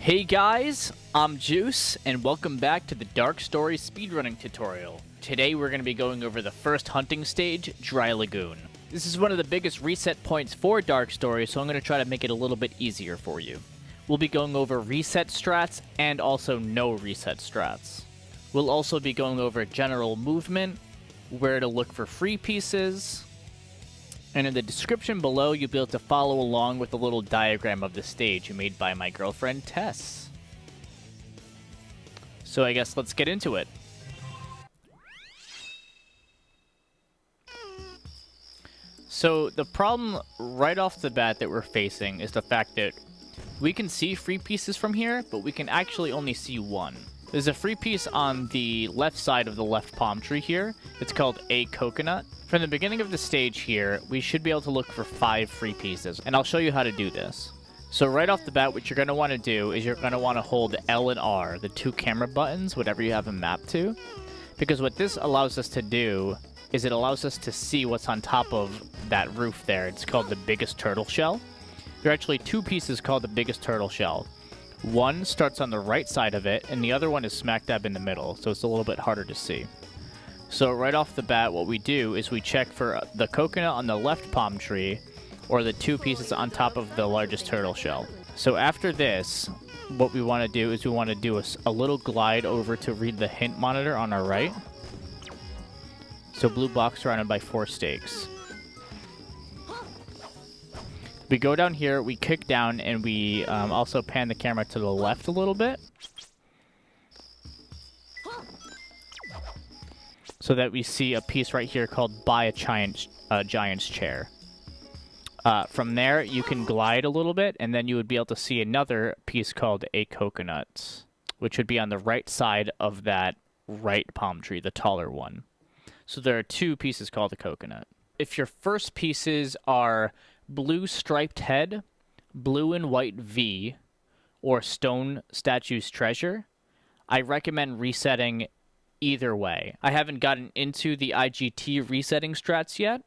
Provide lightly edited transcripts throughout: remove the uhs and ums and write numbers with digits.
Hey guys, I'm Juice, and welcome back to the Dark Story speedrunning tutorial. Today we're going to be going over the first hunting stage, Dry Lagoon. This is one of the biggest reset points for Dark Story, so I'm going to try to make it a little bit easier for you. We'll be going over reset strats and also no reset strats. We'll also be going over general movement, where to look for free pieces, and in the description below, you'll be able to follow along with a little diagram of the stage made by my girlfriend, Tess. So I guess let's get into it. So the problem right off the bat that we're facing is the fact that we can see free pieces from here, but we can actually only see one. There's a free piece on the left side of the left palm tree here. It's called a coconut. From the beginning of the stage here, we should be able to look for 5 free pieces, and I'll show you how to do this. So right off the bat, what you're going to want to do is you're going to want to hold L and R, the 2 camera buttons, whatever you have them mapped to, because what this allows us to do is it allows us to see what's on top of that roof there. It's called the biggest turtle shell. There are actually 2 pieces called the biggest turtle shell. One starts on the right side of it, and the other one is smack dab in the middle, so it's a little bit harder to see. So right off the bat, what we do is we check for the coconut on the left palm tree, or the 2 pieces on top of the largest turtle shell. So after this, what we want to do is we want to do a little glide over to read the hint monitor on our right. So blue box surrounded by 4 stakes. We go down here, we kick down, and we also pan the camera to the left a little bit, so that we see a piece right here called Buy a Giant's Chair. From there, you can glide a little bit, and then you would be able to see another piece called a coconut, which would be on the right side of that right palm tree, the taller one. So there are 2 pieces called a coconut. If your first pieces are blue striped head, blue and white V, or stone statue's treasure, I recommend resetting either way. I haven't gotten into the IGT resetting strats yet,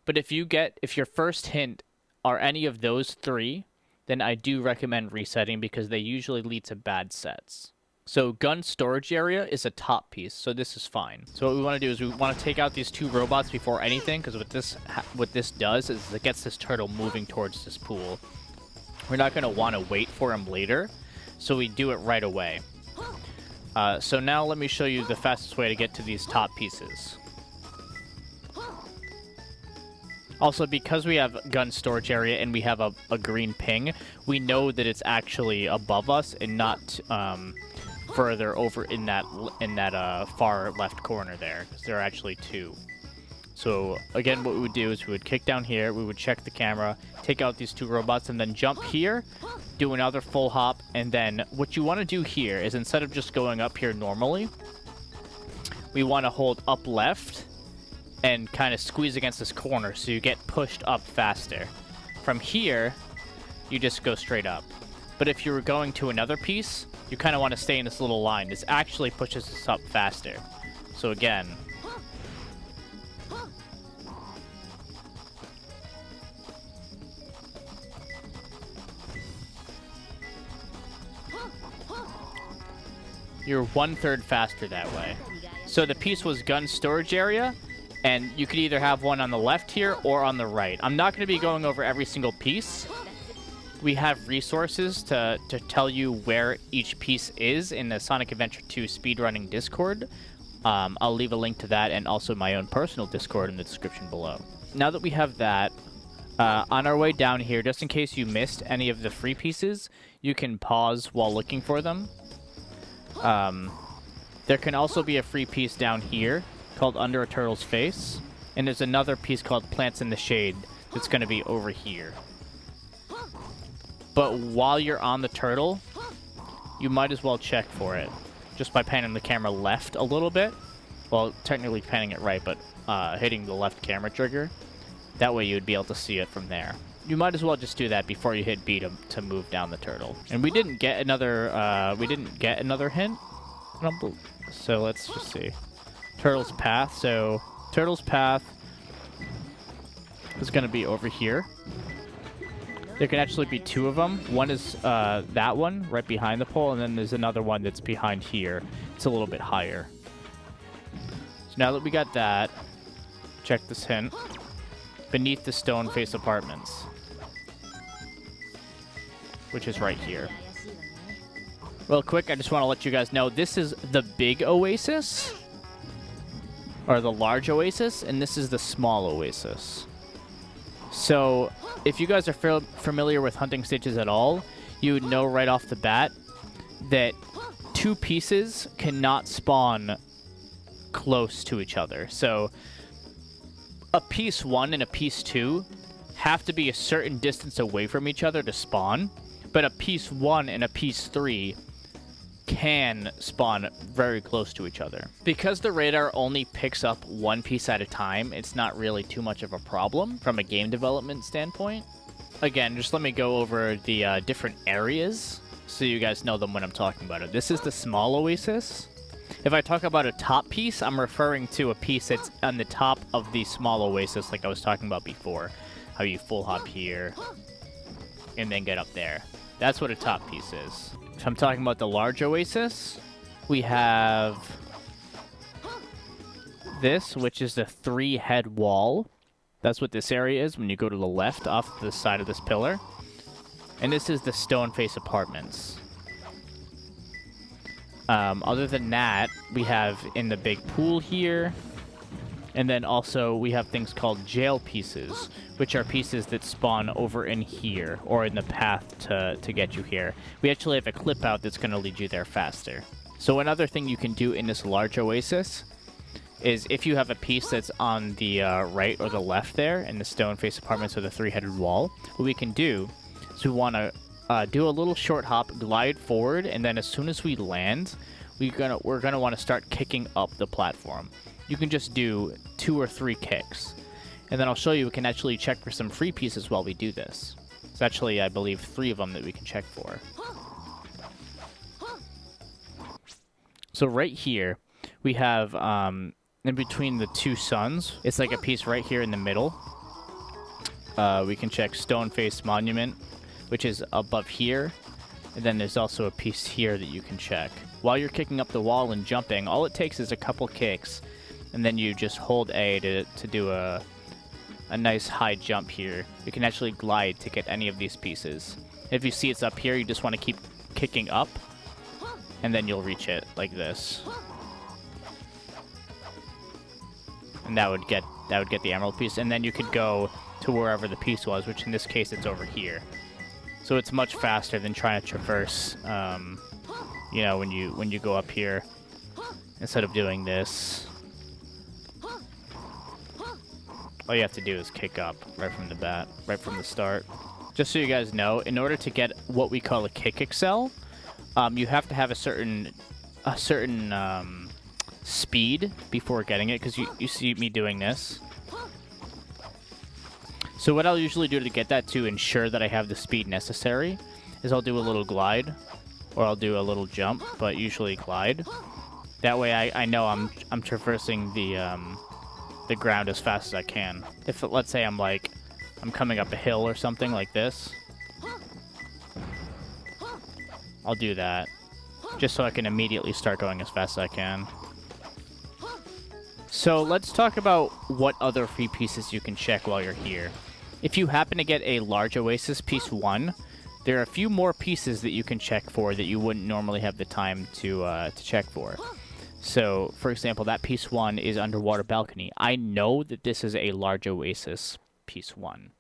but if your first hint are any of those 3, then I do recommend resetting because they usually lead to bad sets. So gun storage area is a top piece, so this is fine. So what we want to do is we want to take out these 2 robots before anything, because what this does is it gets this turtle moving towards this pool. We're not going to want to wait for him later, so we do it right away. So now let me show you the fastest way to get to these top pieces. Also, because we have gun storage area and we have a green ping, we know that it's actually above us and not further over in that far left corner there, because there are actually 2. So again, what we would do is we would kick down here, we would check the camera, take out these 2 robots, and then jump here, do another full hop, and then what you want to do here is instead of just going up here normally, we want to hold up left and kind of squeeze against this corner so you get pushed up faster. From here, you just go straight up. But if you were going to another piece, you kind of want to stay in this little line. This actually pushes us up faster. So again, you're 1/3 faster that way. So the piece was gun storage area, and you could either have one on the left here or on the right. I'm not going to be going over every single piece. We have resources to tell you where each piece is in the Sonic Adventure 2 speedrunning Discord. I'll leave a link to that and also my own personal Discord in the description below. Now that we have that, on our way down here, just in case you missed any of the free pieces, you can pause while looking for them. There can also be a free piece down here called Under a Turtle's Face, and there's another piece called Plants in the Shade that's going to be over here. But while you're on the turtle, you might as well check for it just by panning the camera left a little bit. Well, technically panning it right, but hitting the left camera trigger. That way you'd be able to see it from there. You might as well just do that before you hit B to move down the turtle. And we didn't get another hint. So let's just see. Turtle's Path. So Turtle's Path is going to be over here. There can actually be two of them. One is that one right behind the pole, and then there's another one that's behind here. It's a little bit higher. So now that we got that, check this hint. Beneath the stone face apartments, which is right here. Real quick, I just want to let you guys know, this is the big oasis, or the large oasis, and this is the small oasis. So, if you guys are familiar with hunting stages at all, you would know right off the bat that two pieces cannot spawn close to each other. So, a piece 1 and a piece 2 have to be a certain distance away from each other to spawn, but a piece 1 and a piece 3 can spawn very close to each other. Because the radar only picks up one piece at a time, it's not really too much of a problem from a game development standpoint. Again, just let me go over the different areas so you guys know them when I'm talking about it. This is the small oasis. If I talk about a top piece, I'm referring to a piece that's on the top of the small oasis like I was talking about before. How you full hop here and then get up there. That's what a top piece is. If I'm talking about the large oasis, we have this, which is the 3-head wall. That's what this area is when you go to the left off the side of this pillar. And this is the stone face apartments. Other than that, we have in the big pool here. And then also we have things called jail pieces, which are pieces that spawn over in here or in the path to get you here. We actually have a clip out that's going to lead you there faster. So another thing you can do in this large oasis is if you have a piece that's on the right or the left there in the stone face apartments with a 3-headed wall, what we can do is we want to do a little short hop, glide forward, and then as soon as we land, we're gonna want to start kicking up the platform. You can just do 2 or 3 kicks. And then I'll show you we can actually check for some free pieces while we do this. It's actually, I believe, 3 of them that we can check for. So right here, we have, in between the 2 suns, it's like a piece right here in the middle. We can check Stone Face Monument, which is above here. And then there's also a piece here that you can check. While you're kicking up the wall and jumping, all it takes is a couple kicks. And then you just hold A to do a nice high jump here. You can actually glide to get any of these pieces. If you see it's up here, you just want to keep kicking up, and then you'll reach it like this. And that would get the emerald piece, and then you could go to wherever the piece was, which in this case it's over here. So it's much faster than trying to traverse, you know, when you go up here instead of doing this. All you have to do is kick up right from the bat, right from the start. Just so you guys know, in order to get what we call a kick excel, you have to have a certain speed before getting it, because you see me doing this. So what I'll usually do to get that, to ensure that I have the speed necessary, is I'll do a little glide, or I'll do a little jump, but usually glide. That way I know I'm traversing the ground as fast as I can. If, let's say, I'm coming up a hill or something like this, I'll do that, just so I can immediately start going as fast as I can. So let's talk about what other free pieces you can check while you're here. If you happen to get a large oasis piece 1, there are a few more pieces that you can check for that you wouldn't normally have the time to check for. So, for example, that piece 1 is underwater balcony. I know that this is a large oasis piece 1.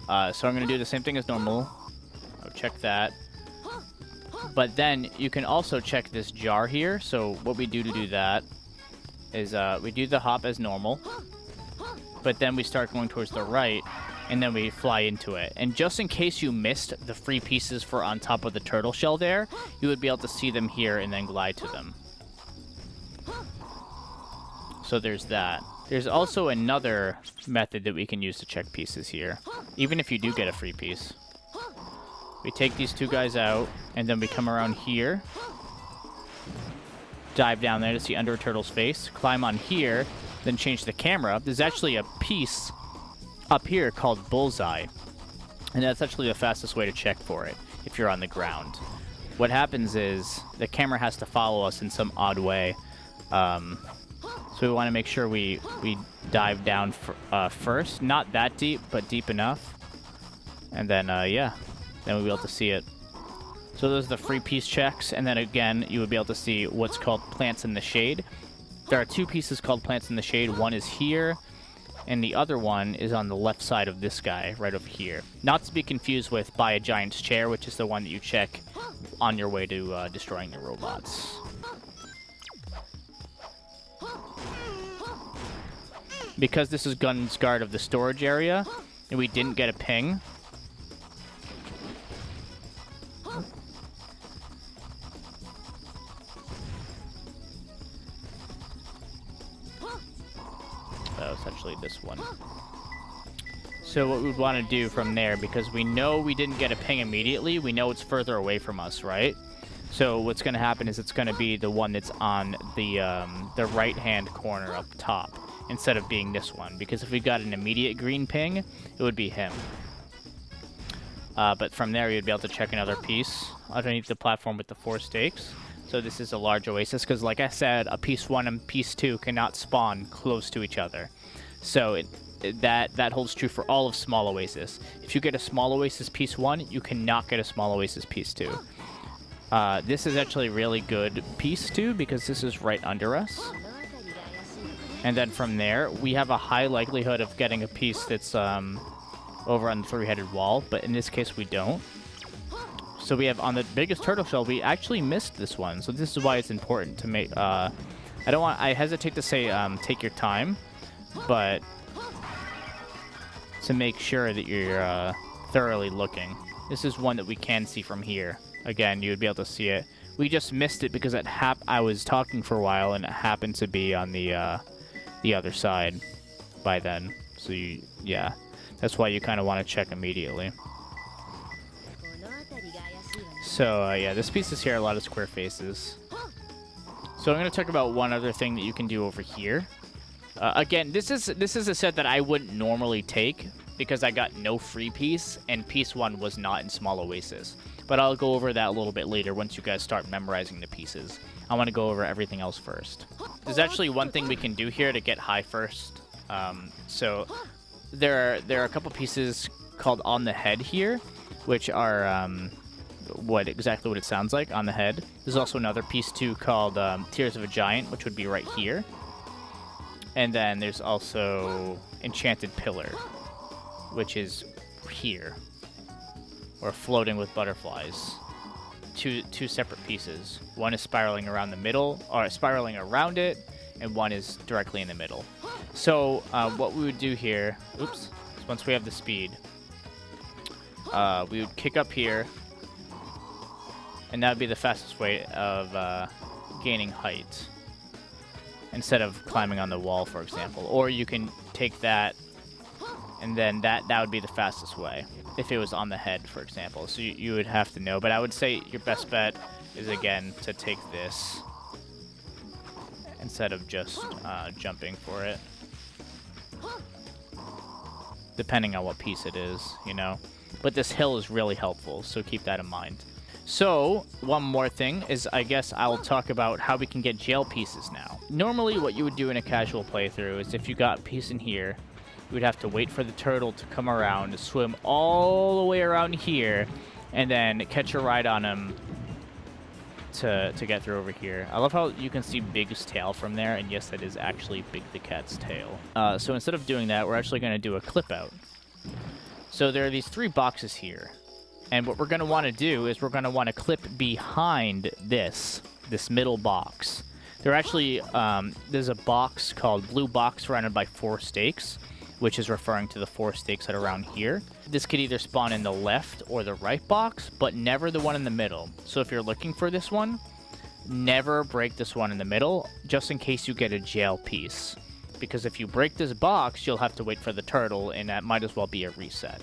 So I'm going to do the same thing as normal. I'll check that. But then you can also check this jar here. So what we do to do that is we do the hop as normal. But then we start going towards the right, and then we fly into it. And just in case you missed the free pieces for on top of the turtle shell there, you would be able to see them here and then glide to them. So there's that. There's also another method that we can use to check pieces here, even if you do get a free piece. We take these 2 guys out, and then we come around here, dive down there to see under a turtle's face, climb on here, then change the camera. There's actually a piece up here called Bullseye. And that's actually the fastest way to check for it if you're on the ground. What happens is the camera has to follow us in some odd way. So we want to make sure we dive down first. Not that deep, but deep enough. And then, yeah, then we'll be able to see it. So those are the free piece checks. And then again, you would be able to see what's called plants in the shade. There are two pieces called plants in the shade. One is here, and the other one is on the left side of this guy, right over here. Not to be confused with Buy a Giant's Chair, which is the one that you check on your way to destroying the robots. Because this is Gun's Guard of the storage area, and we didn't get a ping. Oh, it's actually this one. So what we would want to do from there, because we know we didn't get a ping immediately, we know it's further away from us, right? So what's going to happen is it's going to be the one that's on the right-hand corner up top, instead of being this one. Because if we got an immediate green ping, it would be him. But from there, you'd be able to check another piece underneath the platform with the 4 stakes. So this is a large oasis, because like I said, a piece 1 and piece 2 cannot spawn close to each other. So that holds true for all of small oasis. If you get a small oasis piece 1, you cannot get a small oasis piece 2. This is actually really good piece 2, because this is right under us. And then from there, we have a high likelihood of getting a piece that's over on the 3-headed wall, but in this case we don't. So we have on the biggest turtle shell, we actually missed this one. So this is why it's important to make, I hesitate to say take your time, but to make sure that you're thoroughly looking. This is one that we can see from here. Again, you would be able to see it. We just missed it because I was talking for a while and it happened to be on the other side by then. So yeah, that's why you kind of want to check immediately. So yeah, this piece is here, a lot of square faces. So I'm going to talk about one other thing that you can do over here. Again, this is a set that I wouldn't normally take because I got no free piece, and piece 1 was not in Small Oasis. But I'll go over that a little bit later once you guys start memorizing the pieces. I want to go over everything else first. There's actually one thing we can do here to get high first. So there are a couple pieces called On the Head here, which are exactly what it sounds like, on the head. There's also another piece too called Tears of a Giant, which would be right here. And then there's also Enchanted Pillar, which is here, or Floating with Butterflies. Two separate pieces. One is spiraling around the middle, or spiraling around it, and one is directly in the middle. So what we would do here, oops, once we have the speed, we would kick up here, and that would be the fastest way of gaining height, instead of climbing on the wall, for example. Or you can take that, and then that would be the fastest way, if it was on the head, for example. So you would have to know. But I would say your best bet is, again, to take this, instead of just jumping for it. Depending on what piece it is, you know. But this hill is really helpful, so keep that in mind. So, one more thing is, I guess I'll talk about how we can get jail pieces now. Normally, what you would do in a casual playthrough is if you got a piece in here, you would have to wait for the turtle to come around, swim all the way around here, and then catch a ride on him to get through over here. I love how you can see Big's tail from there, and yes, that is actually Big the Cat's tail. So instead of doing that, we're actually going to do a clip out. So there are these 3 boxes here. And what we're going to want to do is we're going to want to clip behind this middle box. There actually, there's a box called Blue Box surrounded by 4 stakes, which is referring to the 4 stakes that are around here. This could either spawn in the left or the right box, but never the one in the middle. So if you're looking for this one, never break this one in the middle, just in case you get a jail piece. Because if you break this box, you'll have to wait for the turtle, and that might as well be a reset.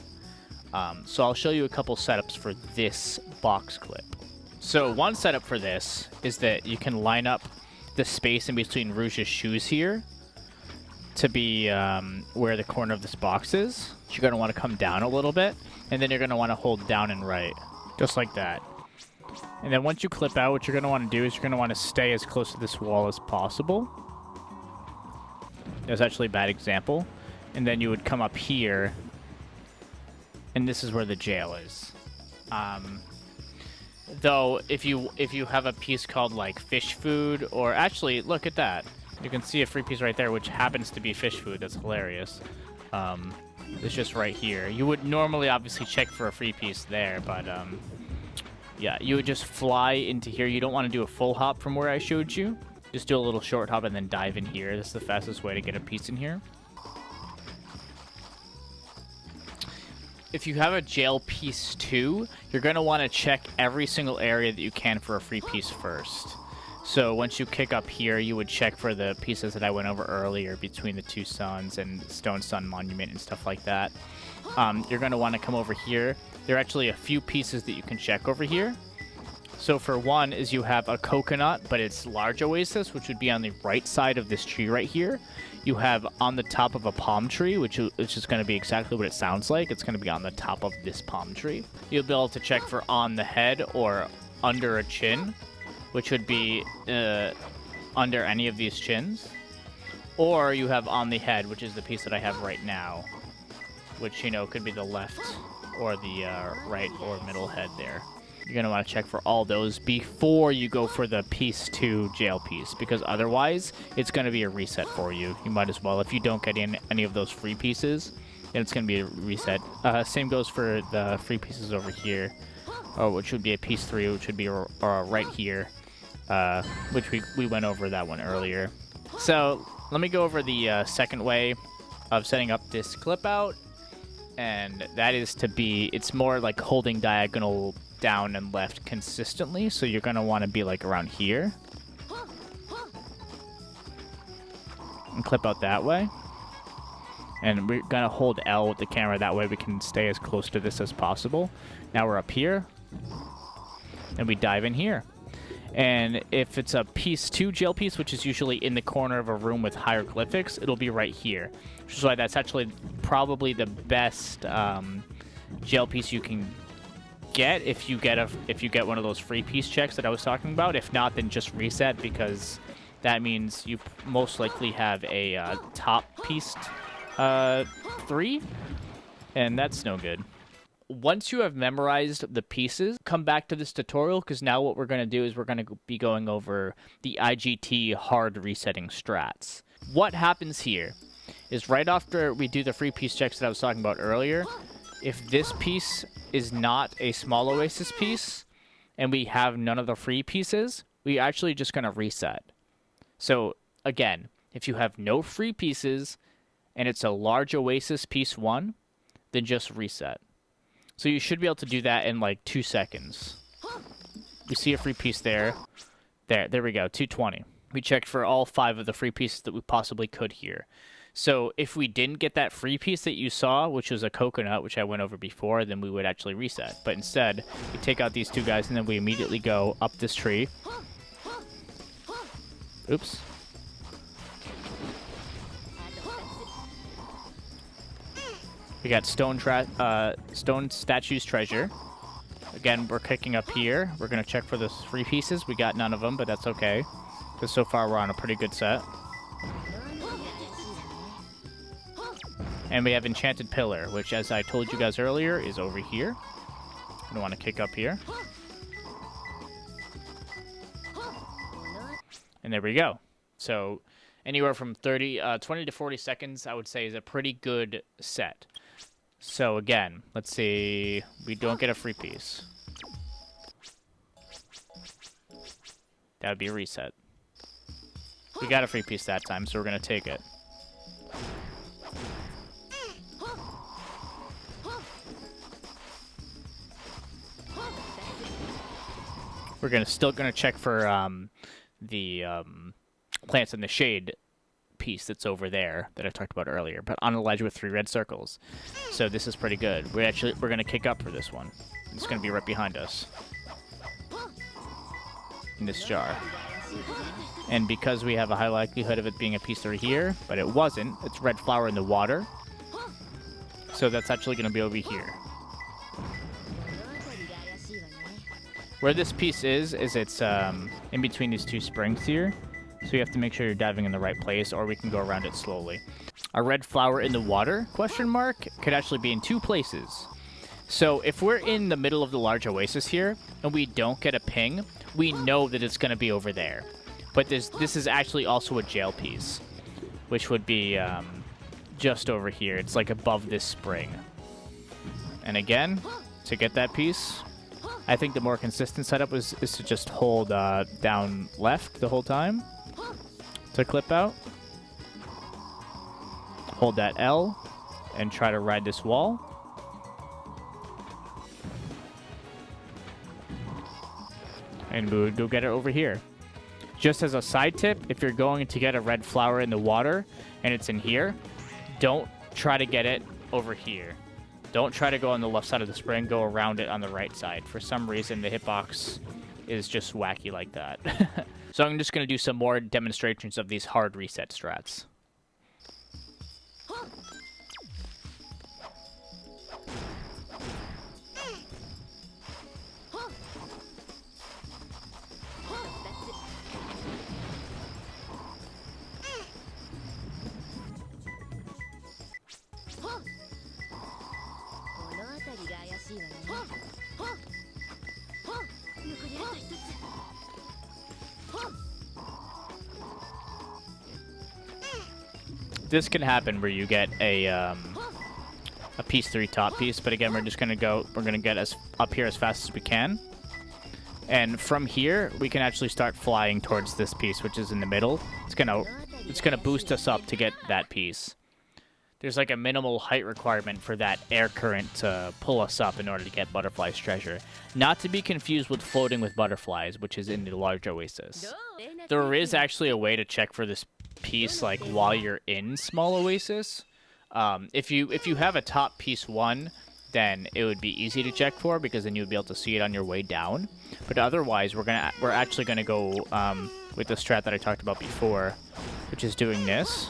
So I'll show you a couple setups for this box clip. So one setup for this is that you can line up the space in between Rouge's shoes here to be where the corner of this box is. You're going to want to come down a little bit, and then you're going to want to hold down and right, just like that. And then once you clip out, what you're going to want to do is you're going to want to stay as close to this wall as possible. That's actually a bad example. And then you would come up here, and this is where the jail is. Though, if you have a piece called, like, fish food, or actually, look at that. You can see a free piece right there, which happens to be fish food. That's hilarious. It's just right here. You would normally, obviously, check for a free piece there, but, yeah, you would just fly into here. You don't want to do a full hop from where I showed you. Just do a little short hop and then dive in here. This is the fastest way to get a piece in here. If you have a jail piece 2, you're going to want to check every single area that you can for a free piece first. So once you kick up here, you would check for the pieces that I went over earlier between the 2 suns and Stone Sun Monument and stuff like that. You're going to want to come over here. There are actually a few pieces that you can check over here. So for one is you have a coconut, but it's large oasis, which would be on the right side of this tree right here. You have on the top of a palm tree, which is going to be exactly what it sounds like. It's going to be on the top of this palm tree. You'll be able to check for on the head or under a chin, which would be under any of these chins. Or you have on the head, which is the piece that I have right now, which, you know, could be the left or the right or middle head there. You're going to want to check for all those before you go for the piece 2 jail piece, because otherwise it's going to be a reset for you. You might as well. If you don't get in any of those free pieces, then it's going to be a reset. Same goes for the free pieces over here, which would be a piece 3, which would be right here, which we went over that one earlier. So let me go over the second way of setting up this clip out, and that is to be, it's more like holding diagonal down and left consistently, so you're going to want to be like around here and clip out that way, and we're going to hold L with the camera, that way we can stay as close to this as possible. Now we're up here and we dive in here, and if it's a piece 2 jail piece, which is usually in the corner of a room with hieroglyphics, it'll be right here, which is why that's actually probably the best jail piece you can get if you get one of those free piece checks that I was talking about. If not, then just reset, because that means you most likely have a top piece 3, and that's no good. Once you have memorized the pieces, come back to this tutorial, because now what we're going to do is we're going to be going over the IGT hard resetting strats. What happens here is right after we do the free piece checks that I was talking about earlier, if this piece is not a small oasis piece and we have none of the free pieces, we actually just going to reset. So again, if you have no free pieces and it's a large oasis piece 1, then just reset. So you should be able to do that in like 2 seconds. We see a free piece there. There we go, 220. We checked for all 5 of the free pieces that we possibly could here. So if we didn't get that free piece that you saw, which was a coconut, which I went over before, then we would actually reset. But instead, we take out these 2 guys, and then we immediately go up this tree. Oops. We got stone statues treasure. Again, we're kicking up here. We're going to check for those free pieces. We got none of them, but that's okay, because so far we're on a pretty good set. And we have Enchanted Pillar, which, as I told you guys earlier, is over here. I want to kick up here. And there we go. So anywhere from 20 to 40 seconds, I would say, is a pretty good set. So again, let's see. We don't get a free piece. That would be a reset. We got a free piece that time, so we're going to take it. We're still gonna check for the plants in the shade piece that's over there that I talked about earlier, but on a ledge with 3 red circles. So this is pretty good. We're gonna kick up for this one. It's gonna be right behind us in this jar. And because we have a high likelihood of it being a piece 3 here, but it wasn't, it's red flower in the water. So that's actually going to be over here. Where this piece is it's in between these two springs here. So you have to make sure you're diving in the right place, or we can go around it slowly. A red flower in the water, question mark, could actually be in 2 places. So if we're in the middle of the large oasis here, and we don't get a ping, we know that it's going to be over there. But this is actually also a jail piece, which would be just over here. It's like above this spring. And again, to get that piece, I think the more consistent setup is to just hold down left the whole time to clip out. Hold that L and try to ride this wall. And we would go get it over here. Just as a side tip, if you're going to get a red flower in the water and it's in here, don't try to get it over here. Don't try to go on the left side of the spring, go around it on the right side. For some reason, the hitbox is just wacky like that. So I'm just going to do some more demonstrations of these hard reset strats. This can happen where you get a piece 3 top piece, but again, we're gonna get us up here as fast as we can. And from here, we can actually start flying towards this piece, which is in the middle. It's gonna boost us up to get that piece. There's like a minimal height requirement for that air current to pull us up in order to get Butterfly's treasure. Not to be confused with floating with butterflies, which is in the large oasis. There is actually a way to check for this piece like while you're in small oasis. If you have a top piece 1, then it would be easy to check for, because then you would be able to see it on your way down. But otherwise, we're actually gonna go with the strat that I talked about before, which is doing this.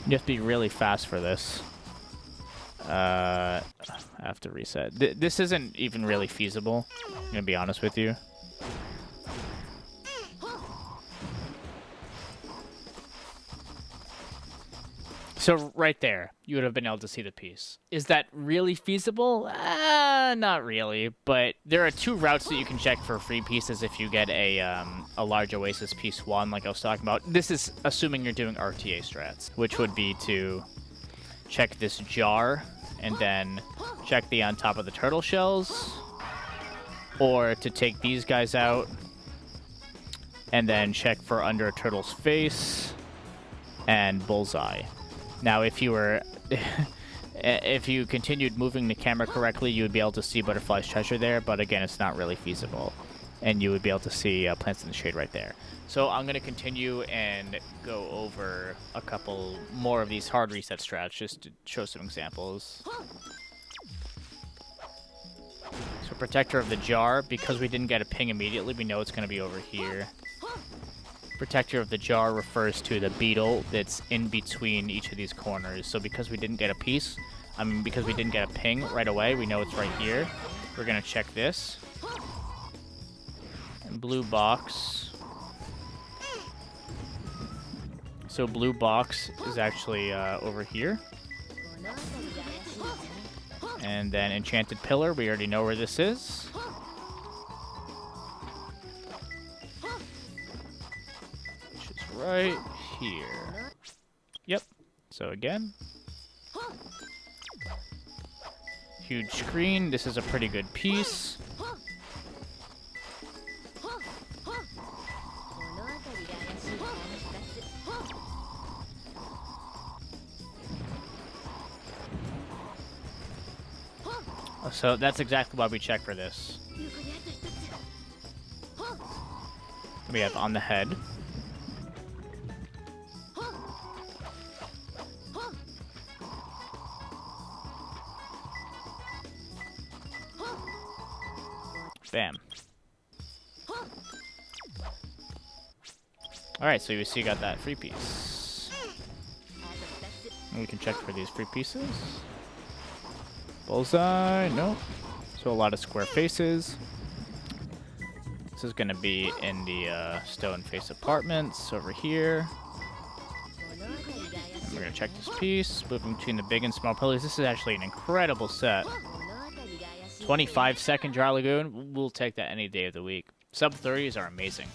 You have to be really fast for this. I have to reset. This isn't even really feasible, I'm gonna be honest with you. So right there, you would have been able to see the piece. Is that really feasible? Not really, but there are 2 routes that you can check for free pieces if you get a large oasis piece 1, like I was talking about. This is assuming you're doing RTA strats, which would be to check this jar and then check the on top of the turtle shells, or to take these guys out and then check for under a turtle's face and bullseye. Now, if you were, if you continued moving the camera correctly, you would be able to see Butterfly's treasure there, but again, it's not really feasible. And you would be able to see Plants in the Shade right there. So I'm going to continue and go over a couple more of these hard reset strats, just to show some examples. So Protector of the Jar, because we didn't get a ping immediately, we know it's going to be over here. Protector of the Jar refers to the beetle that's in between each of these corners. So because we didn't get a piece, because we didn't get a ping right away, we know it's right here. We're going to check this. And blue box. So blue box is actually over here. And then Enchanted Pillar, we already know where this is. Right here. Yep. So again. Huge screen. This is a pretty good piece. So that's exactly why we check for this. We have on the head. Bam. Alright, so you see you got that free piece. And we can check for these free pieces. Bullseye, no. So a lot of square faces. This is going to be in the stone face apartments over here. We're going to check this piece, moving between the big and small pillars. This is actually an incredible set. 25-second dry lagoon. We'll take that any day of the week. Sub 30s are amazing.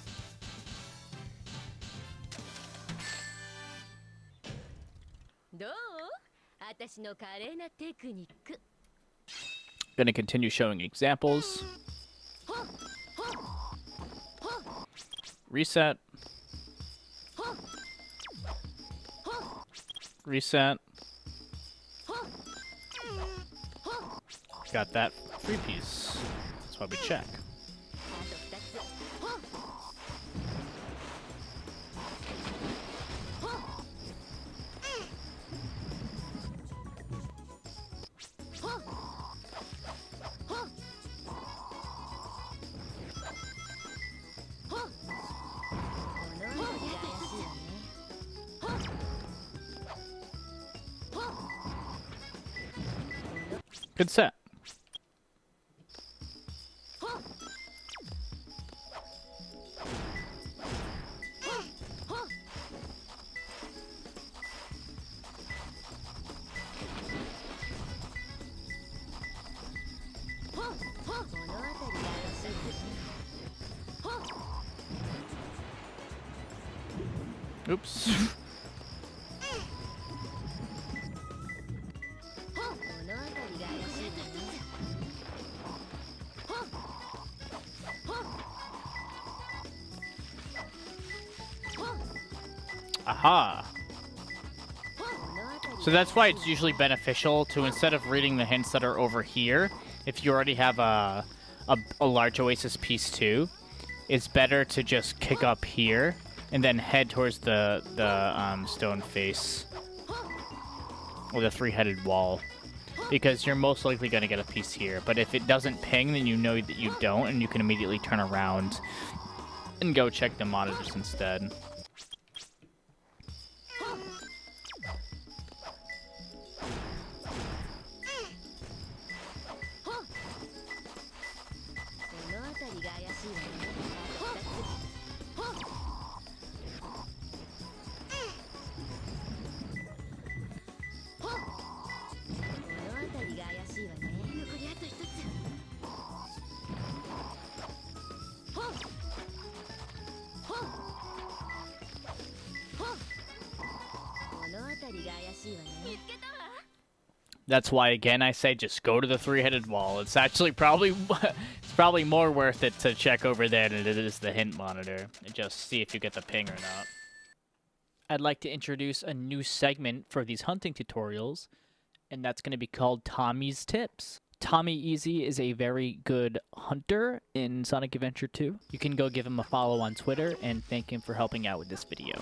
Going to continue showing examples. Reset. Reset. Got that free piece. That's why we check. Good set. Oops. Aha! So that's why it's usually beneficial to, instead of reading the hints that are over here, if you already have a large oasis piece too, it's better to just kick up here and then head towards the stone face or the three-headed wall, because you're most likely going to get a piece here. But if it doesn't ping, then you know that you don't, and you can immediately turn around and go check the monitors instead. That's why, again, I say just go to the three-headed wall. It's actually probably more worth it to check over there than it is the hint monitor and just see if you get the ping or not. I'd like to introduce a new segment for these hunting tutorials, and that's going to be called Tommy's Tips. Tommy Easy is a very good hunter in Sonic Adventure 2. You can go give him a follow on Twitter and thank him for helping out with this video.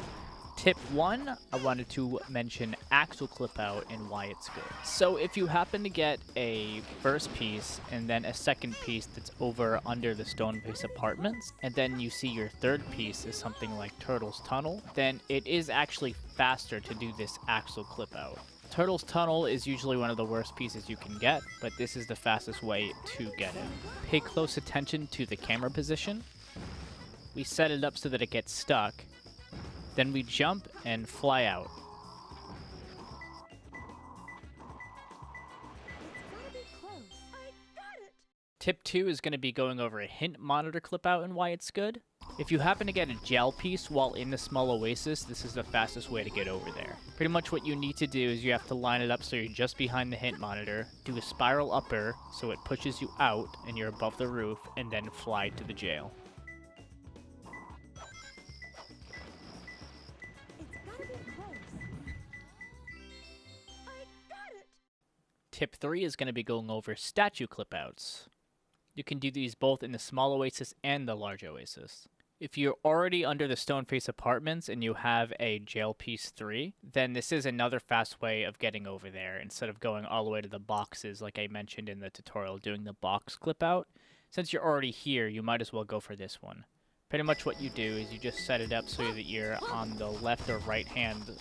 Tip 1, I wanted to mention axle clip out and why it's good. So if you happen to get a first piece and then a second piece that's over under the stone face apartments, and then you see your third piece is something like Turtle's Tunnel, then it is actually faster to do this axle clip out. Turtle's Tunnel is usually one of the worst pieces you can get, but this is the fastest way to get it. Pay close attention to the camera position. We set it up so that it gets stuck. Then we jump and fly out. Tip 2 is going to be going over a hint monitor clip out and why it's good. If you happen to get a gel piece while in the small oasis, this is the fastest way to get over there. Pretty much what you need to do is you have to line it up so you're just behind the hint monitor, do a spiral upper so it pushes you out and you're above the roof, and then fly to the jail. Tip 3 is going to be going over statue clip outs. You can do these both in the small oasis and the large oasis. If you're already under the stone face apartments and you have a jail piece 3, then this is another fast way of getting over there instead of going all the way to the boxes like I mentioned in the tutorial, doing the box clip out. Since you're already here, you might as well go for this one. Pretty much what you do is you just set it up so that you're on the left or right hand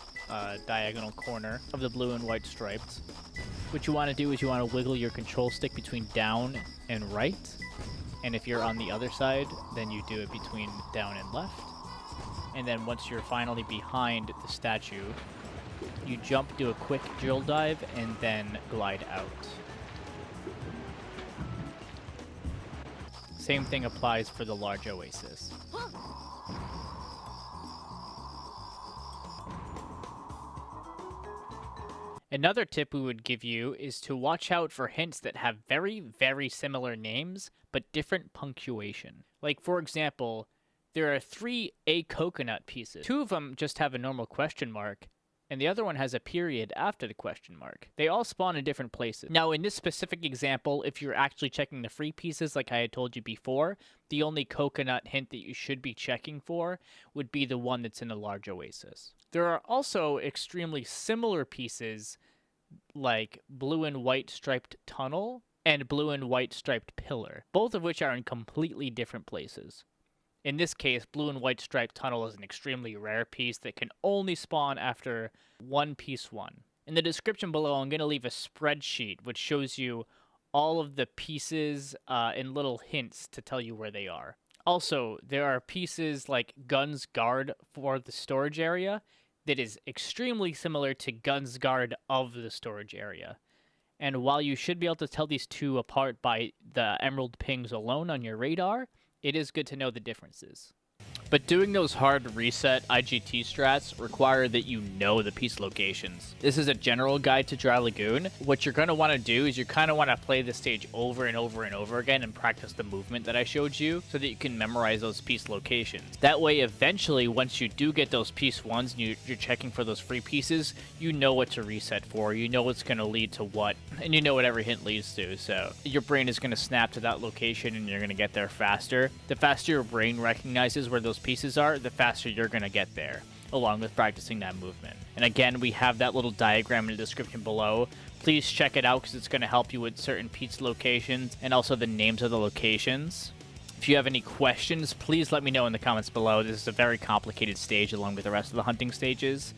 diagonal corner of the blue and white stripes. What you want to do is you want to wiggle your control stick between down and right. And if you're on the other side, then you do it between down and left. And then once you're finally behind the statue, you jump, do a quick drill dive, and then glide out. Same thing applies for the large oasis. Another tip we would give you is to watch out for hints that have very, very similar names, but different punctuation. Like, for example, there are 3 A coconut pieces. 2 of them just have a normal question mark, and the other one has a period after the question mark. They all spawn in different places. Now, in this specific example, if you're actually checking the free pieces like I had told you before, the only coconut hint that you should be checking for would be the one that's in a large oasis. There are also extremely similar pieces like blue and white striped tunnel and blue and white striped pillar, both of which are in completely different places. In this case, blue and white striped tunnel is an extremely rare piece that can only spawn after one piece 1. In the description below, I'm going to leave a spreadsheet which shows you all of the pieces and little hints to tell you where they are. Also, there are pieces like Gun's Guard for the storage area that is extremely similar to Gun's Guard of the storage area. And while you should be able to tell these two apart by the emerald pings alone on your radar, it is good to know the differences. But doing those hard reset IGT strats require that you know the piece locations. This is a general guide to Dry Lagoon. What you're going to want to do is you kind of want to play the stage over and over and over again and practice the movement that I showed you so that you can memorize those piece locations. That way, eventually, once you do get those piece 1s and you're checking for those free pieces, you know what to reset for, you know what's going to lead to what, and you know what every hint leads to. So your brain is going to snap to that location and you're going to get there faster. The faster your brain recognizes where those pieces are, the faster you're going to get there, along with practicing that movement. And again, we have that little diagram in the description below. Please check it out because it's going to help you with certain piece locations and also the names of the locations. If you have any questions, please let me know in the comments below. This is a very complicated stage along with the rest of the hunting stages,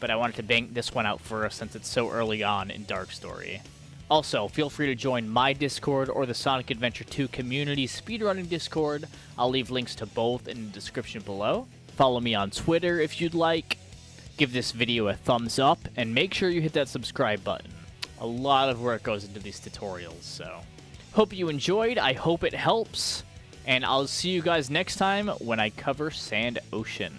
but I wanted to bang this one out first since it's so early on in Dark Story. Also, feel free to join my Discord or the Sonic Adventure 2 community speedrunning Discord. I'll leave links to both in the description below. Follow me on Twitter if you'd like. Give this video a thumbs up, and make sure you hit that subscribe button. A lot of work goes into these tutorials, so hope you enjoyed. I hope it helps, and I'll see you guys next time when I cover Sand Ocean.